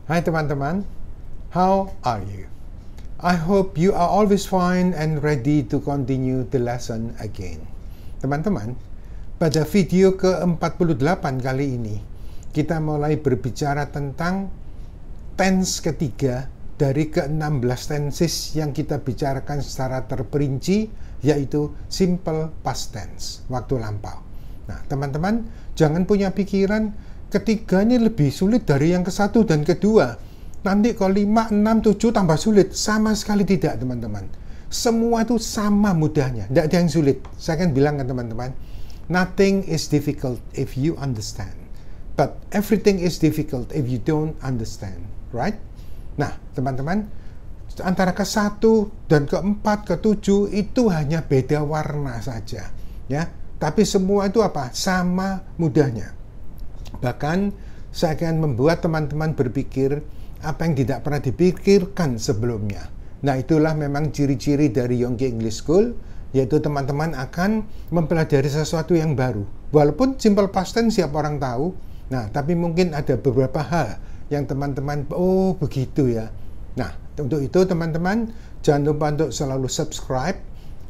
Hai teman-teman, how are you? I hope you are always fine and ready to continue the lesson again. Teman-teman, pada video ke-48 kali ini, kita mulai berbicara tentang tense ketiga dari ke-16 tenses yang kita bicarakan secara terperinci, yaitu simple past tense, waktu lampau. Nah, teman-teman, jangan punya pikiran ketiga ini lebih sulit dari yang ke-1 dan kedua. Nanti kalau 5, 6, 7 tambah sulit. Sama sekali tidak, teman-teman. Semua itu sama mudahnya. Tidak ada yang sulit. Saya akan bilang ke teman-teman, nothing is difficult if you understand. But everything is difficult if you don't understand. Right? Nah, teman-teman, antara ke-1 dan ke-4, ke-7 itu hanya beda warna saja. Ya, tapi semua itu apa? Sama mudahnya. Bahkan saya akan membuat teman-teman berpikir apa yang tidak pernah dipikirkan sebelumnya. Nah, itulah memang ciri-ciri dari Yonggi English School, yaitu teman-teman akan mempelajari sesuatu yang baru. Walaupun simple past tense siapa orang tahu, nah tapi mungkin ada beberapa hal yang teman-teman, oh begitu ya. Nah, untuk itu teman-teman jangan lupa untuk selalu subscribe,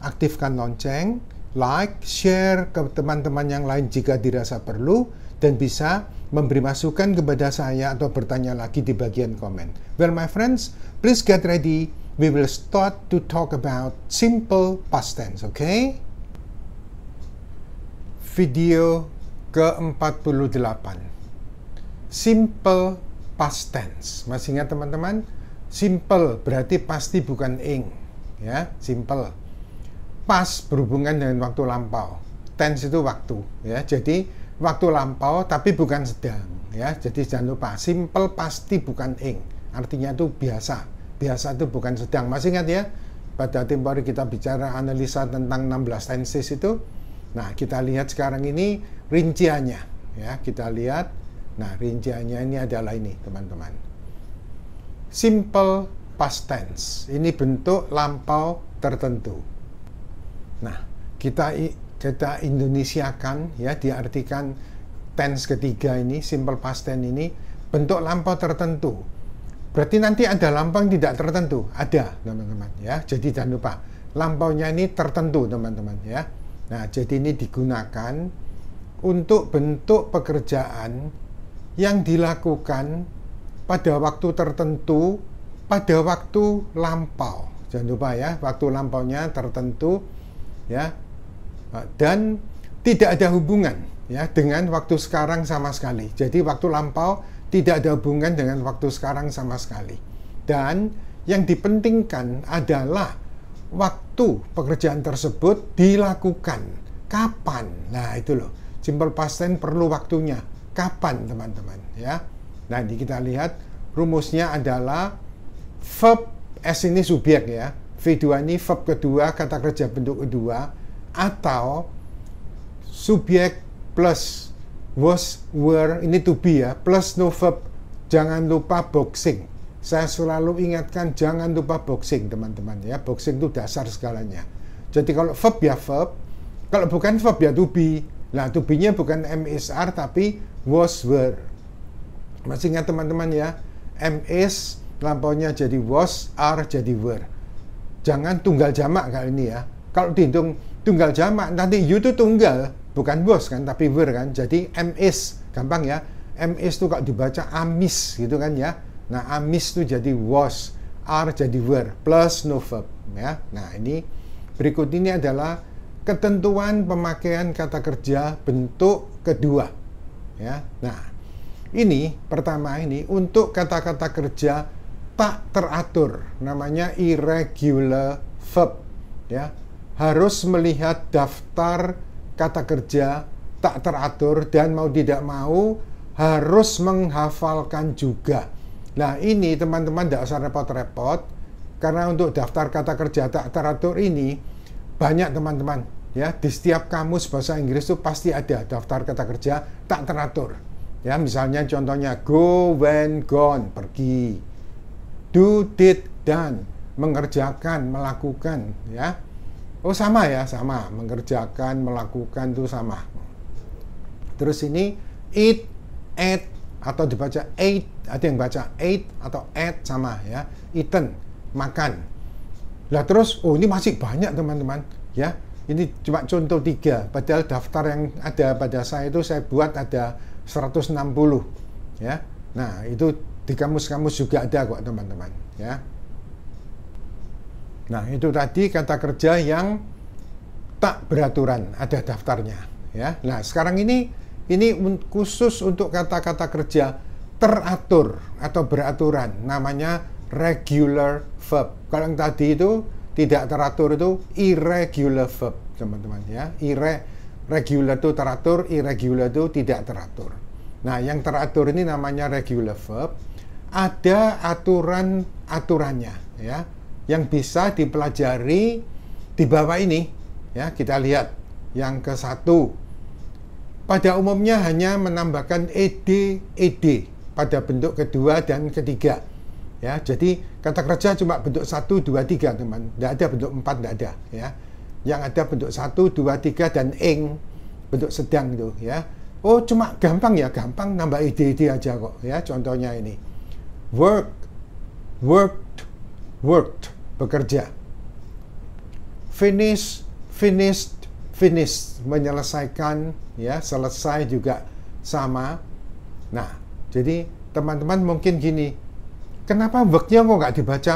aktifkan lonceng, like, share ke teman-teman yang lain jika dirasa perlu, dan bisa memberi masukan kepada saya atau bertanya lagi di bagian komen. Well, my friends, please get ready. We will start to talk about simple past tense, okay? Video ke-48. Simple past tense. Masih ingat teman-teman? Simple berarti pasti bukan ing, ya, simple. Past berhubungan dengan waktu lampau. Tense itu waktu, ya. Jadi waktu lampau tapi bukan sedang, ya. Jadi jangan lupa, simple pasti bukan ing, artinya itu biasa. Biasa itu bukan sedang. Masih ingat ya, pada tempo hari kita bicara analisa tentang 16 tenses itu. Nah, kita lihat sekarang ini rinciannya, ya. Kita lihat, nah rinciannya ini adalah ini teman-teman, simple past tense, ini bentuk lampau tertentu. Nah, kita Indonesiakan, ya, diartikan tense ketiga ini, simple past tense ini bentuk lampau tertentu. Berarti nanti ada lampau yang tidak tertentu, ada teman-teman, ya. Jadi jangan lupa lampaunya ini tertentu teman-teman, ya. Nah, jadi ini digunakan untuk bentuk pekerjaan yang dilakukan pada waktu tertentu, pada waktu lampau. Jangan lupa ya, waktu lampaunya tertentu, ya. Dan tidak ada hubungan, ya, dengan waktu sekarang sama sekali. Jadi waktu lampau tidak ada hubungan dengan waktu sekarang sama sekali. Dan yang dipentingkan adalah waktu pekerjaan tersebut dilakukan. Kapan? Nah, itu loh. Simple past tense perlu waktunya. Kapan, teman-teman, ya. Nah, ini kita lihat rumusnya adalah verb S ini subjek, ya. V2 ini verb kedua, kata kerja bentuk kedua, atau subjek plus was, were, ini to be, ya, plus no verb. Jangan lupa boxing. Saya selalu ingatkan jangan lupa boxing, teman-teman, ya. Boxing itu dasar segalanya. Jadi kalau verb ya verb, kalau bukan verb ya to be. Nah, to be-nya bukan MSR tapi was, were. Masih ingat teman-teman ya, MS lampaunya jadi was, are jadi were. Jangan tunggal jamak kali ini ya. Kalau dihitung tunggal jamak, nanti you itu tunggal, bukan was kan, tapi were kan. Jadi MS, gampang ya. MS itu kalau dibaca amis gitu kan ya. Nah, amis itu jadi was, are jadi were, plus no verb, ya. Nah, ini berikut ini adalah ketentuan pemakaian kata kerja bentuk kedua, ya. Nah, ini pertama ini untuk kata-kata kerja tak teratur, namanya irregular verb, ya. Harus melihat daftar kata kerja tak teratur dan mau tidak mau harus menghafalkan juga. Nah, ini teman-teman tidak usah repot-repot, karena untuk daftar kata kerja tak teratur ini banyak teman-teman, ya. Di setiap kamus bahasa Inggris itu pasti ada daftar kata kerja tak teratur, ya. Misalnya contohnya go, went, gone, pergi, do, did, done, mengerjakan, melakukan, ya. Oh, sama ya, sama. Mengerjakan, melakukan itu sama. Terus ini eat, ate, atau dibaca ate, ada yang baca ate atau ate sama ya, eaten, makan. Lah terus, oh ini masih banyak teman-teman ya. Ini cuma contoh 3, padahal daftar yang ada pada saya itu saya buat ada 160 ya. Nah, itu di kamus-kamus juga ada kok teman-teman ya. Nah, itu tadi kata kerja yang tak beraturan, ada daftarnya ya. Nah, sekarang ini khusus untuk kata-kata kerja teratur atau beraturan, namanya regular verb. Kalau yang tadi itu tidak teratur itu irregular verb, teman-teman ya. Regular itu teratur, irregular itu tidak teratur. Nah, yang teratur ini namanya regular verb. Ada aturan-aturannya ya, yang bisa dipelajari di bawah ini ya. Kita lihat yang ke-1. Pada umumnya hanya menambahkan ed pada bentuk kedua dan ketiga. Ya, jadi kata kerja cuma bentuk 1, 2, 3 teman. Tidak ada bentuk 4, tidak ada ya. Yang ada bentuk 1, 2, 3 dan ing, bentuk sedang itu ya. Oh, cuma gampang ya, gampang nambah ed aja kok ya. Contohnya ini. Work, worked, worked, bekerja. Finish, finished, finished, menyelesaikan ya, selesai juga sama. Nah, jadi teman-teman mungkin gini, kenapa work-nya kok nggak dibaca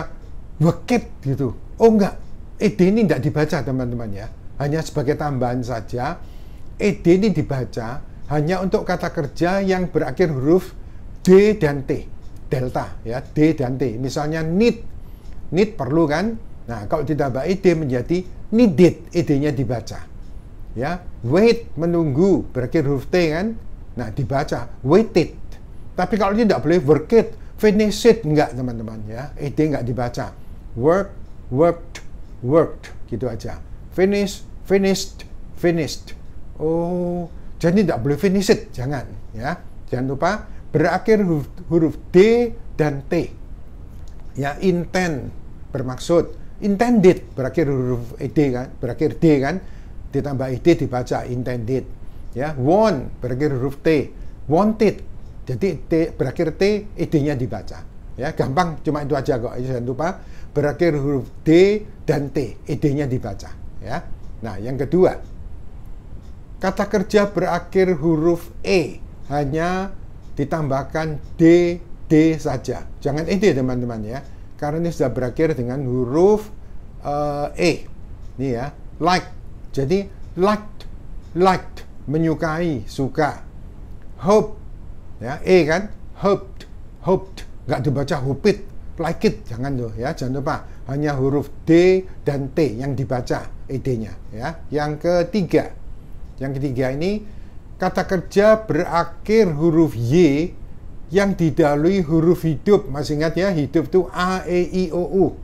worked gitu? Oh enggak, ed ini nggak dibaca teman-teman ya. Hanya sebagai tambahan saja, ed ini dibaca hanya untuk kata kerja yang berakhir huruf D dan T. Delta ya, D dan T. Misalnya need, need perlu kan? Nah, kalau ditambah ed menjadi needed, ed-nya dibaca. Ya, wait menunggu berakhir huruf T kan? Nah, dibaca waited. Tapi kalau ini tidak boleh worked, finish it, enggak teman-teman ya. Ed enggak dibaca. Work, worked, worked, gitu aja. Finish, finished, finished. Oh, jadi tidak boleh finish it, jangan ya. Jangan lupa berakhir huruf D dan T. Ya, intend bermaksud, intended berakhir huruf ed kan, berakhir D kan, ditambah ed dibaca intended. Ya, want berakhir huruf T, wanted. Jadi T berakhir T, ed-nya dibaca. Ya, gampang, cuma itu aja kok. Jangan lupa berakhir huruf D dan T, ed-nya dibaca. Ya. Nah, yang kedua, kata kerja berakhir huruf E hanya ditambahkan D saja. Jangan ed teman-teman ya, karena ini sudah berakhir dengan huruf E. Ini ya, like. Jadi liked, menyukai, suka. Hope. Ya, E kan, hoped, nggak dibaca hoped, like it, jangan tuh ya, jangan lupa hanya huruf D dan T yang dibaca ed-nya ya. Yang ketiga ini kata kerja berakhir huruf Y yang didahului huruf hidup. Masih ingat ya, hidup itu A, E, I, O, U.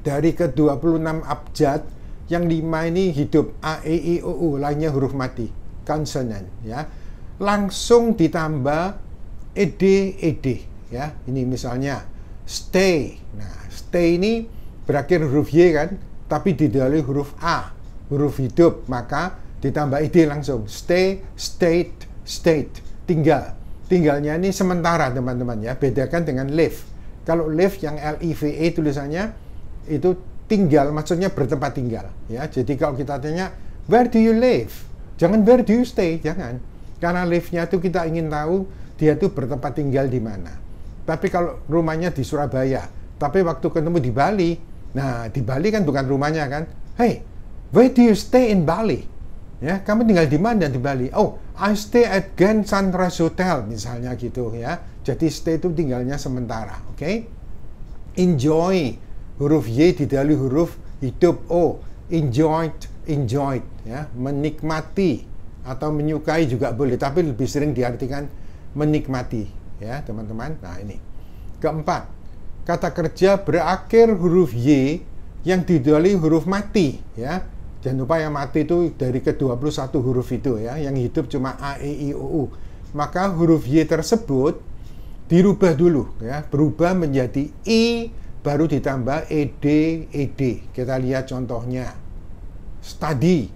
Dari ke-26 abjad, yang 5 ini hidup A, E, I, O, U, lainnya huruf mati, consonant ya. Langsung ditambah ed ya. Ini misalnya stay. Nah, stay ini berakhir huruf Y kan, tapi didahului huruf A, huruf hidup, maka ditambah ed langsung. Stay, stayed, stayed. Tinggalnya ini sementara teman-teman ya. Bedakan dengan live. Kalau live yang LIVE tulisannya itu tinggal, maksudnya bertempat tinggal ya. Jadi kalau kita tanya where do you live, jangan where do you stay, jangan. Karena live-nya itu kita ingin tahu dia itu bertempat tinggal di mana. Tapi kalau rumahnya di Surabaya, tapi waktu ketemu di Bali, nah di Bali kan bukan rumahnya kan. Hey, where do you stay in Bali? Ya, kamu tinggal di mana di Bali? Oh, I stay at Grand Sunrise Hotel misalnya gitu ya. Jadi stay itu tinggalnya sementara, oke? Okay? Enjoy, huruf Y didahului huruf hidup O. Enjoyed ya, menikmati atau menyukai juga boleh, tapi lebih sering diartikan menikmati ya teman-teman. Nah, ini keempat, kata kerja berakhir huruf Y yang didahului huruf mati ya. Jangan lupa yang mati itu dari ke-21 huruf itu ya, yang hidup cuma A, E, I, O, U. Maka huruf Y tersebut dirubah dulu ya, berubah menjadi I, baru ditambah ed. Kita lihat contohnya. Study,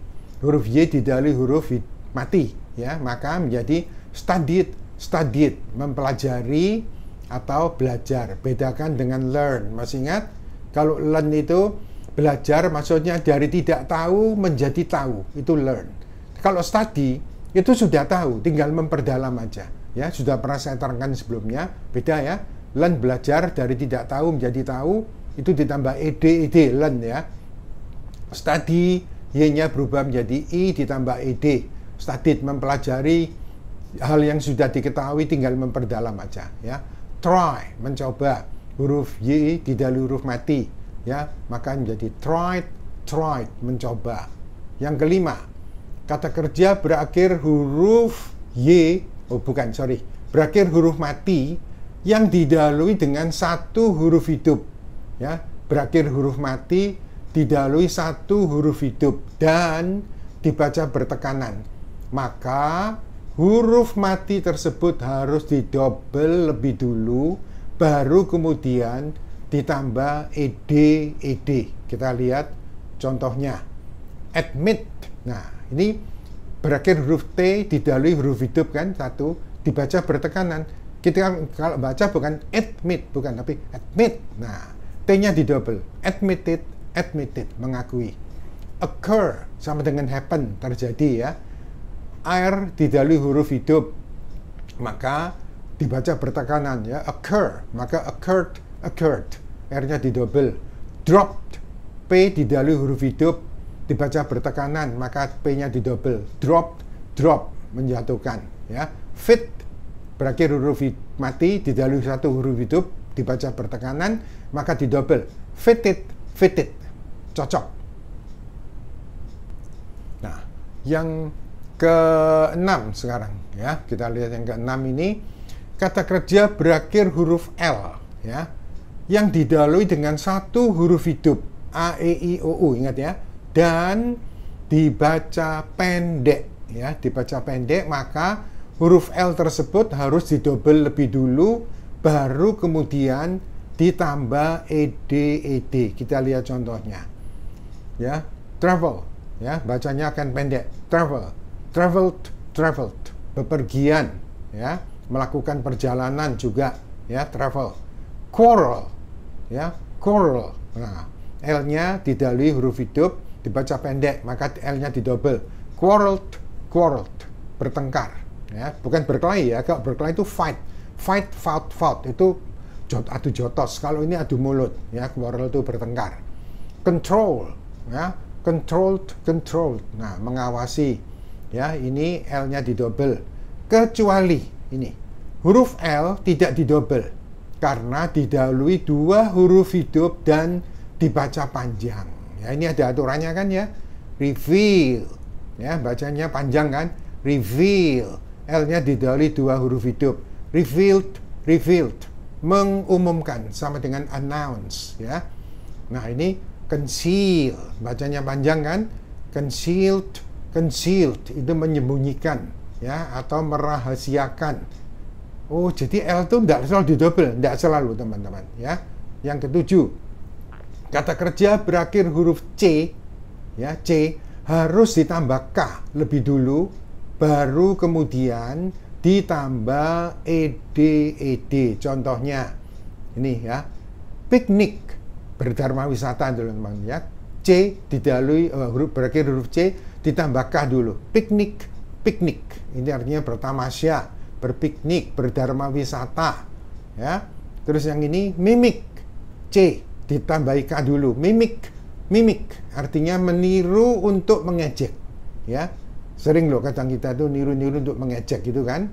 huruf Y didahului huruf mati ya, maka menjadi studied, studied, mempelajari atau belajar. Bedakan dengan learn. Masih ingat? Kalau learn itu belajar, maksudnya dari tidak tahu menjadi tahu. Itu learn. Kalau study, itu sudah tahu, tinggal memperdalam aja. Ya, sudah pernah saya terangkan sebelumnya. Beda ya. Learn, belajar, dari tidak tahu menjadi tahu. Itu ditambah ed, learn ya. Study, y-nya berubah menjadi i ditambah ed. Studied, mempelajari hal yang sudah diketahui, tinggal memperdalam aja ya. Try, mencoba, huruf y didahului huruf mati ya, maka menjadi tried, mencoba. Yang kelima, kata kerja berakhir huruf y, berakhir huruf mati yang didahului dengan satu huruf hidup ya. Berakhir huruf mati didahului satu huruf hidup dan dibaca bertekanan, maka huruf mati tersebut harus didobel lebih dulu, baru kemudian ditambah ed. Kita lihat contohnya. Admit. Nah, ini berakhir huruf T didahului huruf hidup kan, satu, dibaca bertekanan. Kita kalau baca bukan admit, bukan, tapi admit. Nah, T-nya didobel. Admitted, mengakui. Occur sama dengan happen, terjadi ya. Air didahului huruf hidup, maka dibaca bertekanan ya. Occur, maka occurred, R-nya didobel. Dropped, P didahului huruf hidup, dibaca bertekanan, maka P-nya didobel. Drop, menjatuhkan ya. Fit, berakhir huruf mati didahului satu huruf hidup, dibaca bertekanan, maka didobel. Fitted, cocok. Nah, yang ke-6 sekarang ya, kita lihat yang ke-6 ini. Kata kerja berakhir huruf L ya, yang didahului dengan satu huruf hidup, A, E, I, O, U, ingat ya, dan dibaca pendek ya, dibaca pendek, maka huruf L tersebut harus didobel lebih dulu, baru kemudian ditambah ed. Kita lihat contohnya ya. Travel ya, bacanya akan pendek. Traveled, bepergian ya, melakukan perjalanan juga ya, travel. Quarrel ya, quarrel. Nah, L-nya didahului huruf hidup, dibaca pendek, maka L-nya didobel. Quarreled, bertengkar ya, bukan berkelahi ya. Kalau berkelahi itu fought, itu adu jotos. Kalau ini adu mulut ya, quarrel itu bertengkar. Control ya, controlled. Nah, mengawasi ya, ini L-nya didobel. Kecuali ini huruf L tidak didobel karena didahului dua huruf hidup dan dibaca panjang ya. Ini ada aturannya kan ya. Reveal ya, bacanya panjang kan. Reveal, L-nya didahului dua huruf hidup. Revealed, mengumumkan, sama dengan announce ya. Nah, ini conceal, bacanya panjang kan. Concealed itu menyembunyikan ya, atau merahasiakan. Oh, jadi L itu tidak selalu didobel, tidak selalu teman-teman ya. Yang ketujuh, kata kerja berakhir huruf C ya, C harus ditambah K lebih dulu, baru kemudian ditambah ed. Contohnya ini ya, piknik, berdharma wisata teman-teman ya. C didahului berakhir huruf C ditambah K dulu. Piknik. Ini artinya bertamasya, berpiknik, berdharma wisata ya. Terus yang ini mimik. C ditambahi K dulu. Mimik artinya meniru untuk mengejek ya. Sering loh kadang kita tuh niru-niru untuk mengejek gitu kan.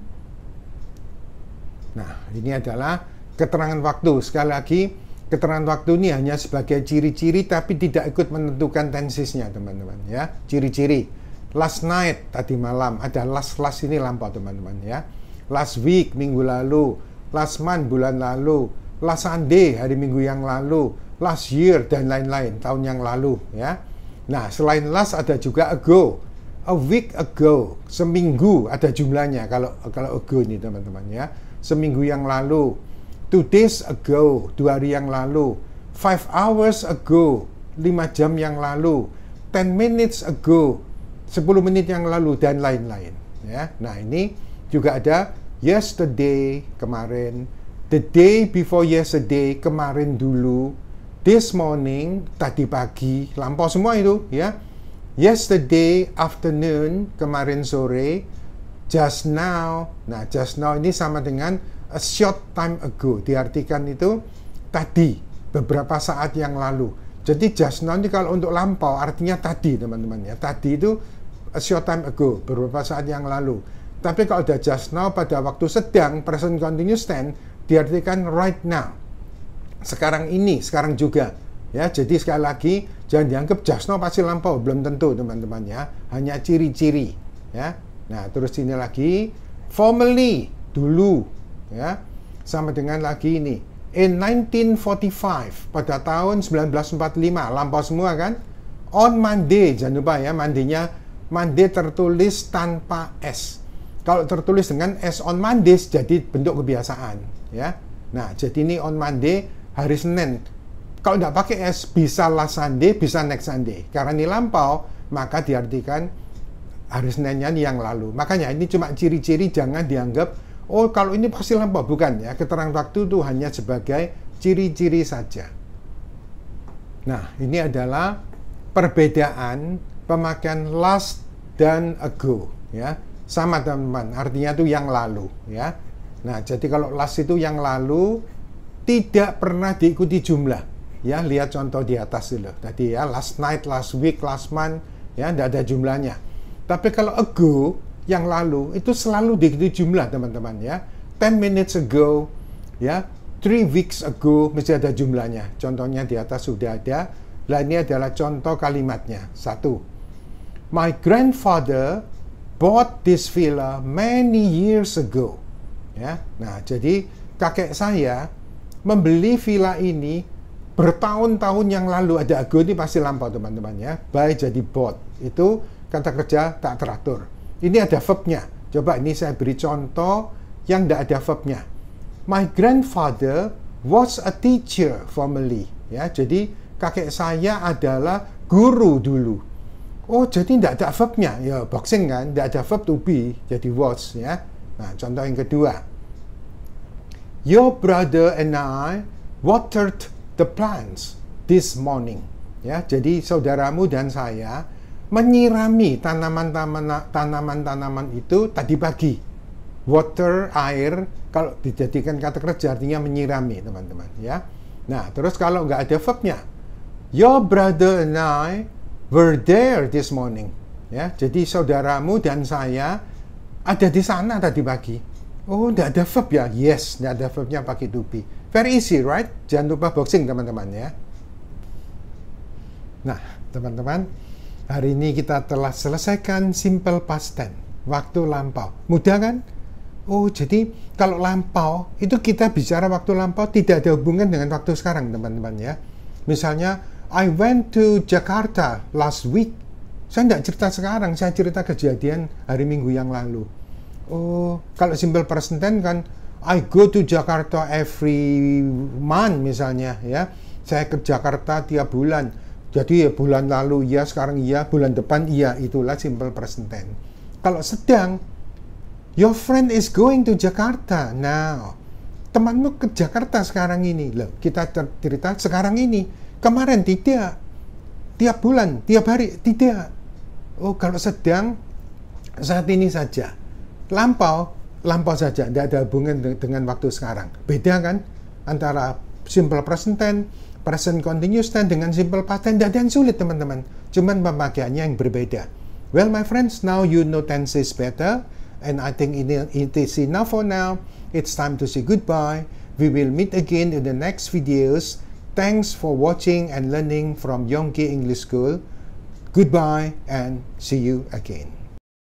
Nah, ini adalah keterangan waktu. Sekali lagi, keterangan waktu ini hanya sebagai ciri-ciri tapi tidak ikut menentukan tensesnya teman-teman ya. Ciri-ciri. Last night, tadi malam. Ada last ini lampau teman-teman ya. Last week, minggu lalu. Last month, bulan lalu. Last Sunday, hari minggu yang lalu. Last year, dan lain-lain, tahun yang lalu ya. Nah, selain last ada juga ago. A week ago, seminggu ada jumlahnya kalau ago ini teman-teman ya. Seminggu yang lalu. 2 days ago, 2 hari yang lalu. 5 hours ago, 5 jam yang lalu. 10 minutes ago, 10 menit yang lalu, dan lain-lain ya. Nah, ini juga ada yesterday, kemarin, the day before yesterday, kemarin dulu, this morning, tadi pagi, lampau semua itu, ya. Yesterday afternoon, kemarin sore, just now. Nah, just now ini sama dengan a short time ago, diartikan itu tadi, beberapa saat yang lalu. Jadi just now ini kalau untuk lampau artinya tadi, teman-teman ya. Tadi itu a short time ago, beberapa saat yang lalu. Tapi kalau ada just now pada waktu sedang, present continuous tense, diartikan right now. Sekarang ini, sekarang juga. Ya, jadi sekali lagi jangan dianggap just now pasti lampau, belum tentu teman-teman ya. Hanya ciri-ciri ya. Nah, terus ini lagi formerly, dulu ya. Sama dengan lagi ini. In 1945, pada tahun 1945, lampau semua kan? On Monday, jangan lupa ya, Monday tertulis tanpa S. Kalau tertulis dengan S on Monday jadi bentuk kebiasaan ya. Nah, jadi ini on Monday hari Senin. Kalau tidak pakai S, bisa last Sunday, bisa next Sunday. Karena ini lampau, maka diartikan hari Seninnya yang lalu. Makanya ini cuma ciri-ciri, jangan dianggap, oh kalau ini pasti lampau. Bukan ya, keterangan waktu itu hanya sebagai ciri-ciri saja. Nah, ini adalah perbedaan pemakaian last dan ago. Ya, sama teman-teman, artinya itu yang lalu. Ya, nah jadi kalau last itu yang lalu, tidak pernah diikuti jumlah. Ya, lihat contoh di atas dulu. Tadi ya, last night, last week, last month, ya, tidak ada jumlahnya. Tapi kalau ago, yang lalu, itu selalu diikuti jumlah, teman-teman, ya. 10 minutes ago, ya, 3 weeks ago, mesti ada jumlahnya. Contohnya di atas sudah ada. Nah, ini adalah contoh kalimatnya. 1. My grandfather bought this villa many years ago. Ya, nah, jadi kakek saya membeli villa ini bertahun-tahun yang lalu. Ada ago ini pasti lampau teman-teman ya. Buy jadi bought. Itu kata kerja tak teratur. Ini ada verbnya. Coba ini saya beri contoh yang tidak ada verbnya. My grandfather was a teacher formerly. Ya, jadi kakek saya adalah guru dulu. Oh, jadi tidak ada verbnya. Ya, boxing kan, tidak ada verb to be, jadi was ya. Nah, contoh yang kedua. Your brother and I watered the plants this morning. Ya, jadi saudaramu dan saya menyirami tanaman-tanaman itu tadi pagi. Water, air, kalau dijadikan kata kerja artinya menyirami, teman-teman. Ya. Nah, terus kalau nggak ada verbnya, your brother and I were there this morning. Ya, jadi saudaramu dan saya ada di sana tadi pagi. Oh, nggak ada verb ya? Yes, nggak ada verbnya pakai to be. Very easy, right? Jangan lupa boxing, teman-teman ya. Nah, teman-teman, hari ini kita telah selesaikan simple past tense, waktu lampau. Mudah kan? Oh, jadi kalau lampau, itu kita bicara waktu lampau tidak ada hubungan dengan waktu sekarang, teman-teman ya. Misalnya, I went to Jakarta last week. Saya tidak cerita sekarang, saya cerita kejadian hari Minggu yang lalu. Oh, kalau simple present tense kan, I go to Jakarta every month misalnya ya. Saya ke Jakarta tiap bulan. Jadi ya bulan lalu iya, sekarang iya, bulan depan iya, itulah simple present tense. Kalau sedang, your friend is going to Jakarta now. Temanmu ke Jakarta sekarang ini. Loh, kita cerita sekarang ini. Kemarin tidak. Tiap bulan, tiap hari tidak. Oh, kalau sedang saat ini saja. Lampau saja, tidak ada hubungan dengan waktu sekarang. Beda kan antara simple present tense, present continuous tense dengan simple past tense. Tidak ada yang sulit, teman-teman. Cuman pemakaiannya yang berbeda. Well, my friends, now you know tenses better, and I think it is enough for now. It's time to say goodbye. We will meet again in the next videos. Thanks for watching and learning from Yongki English School. Goodbye and see you again.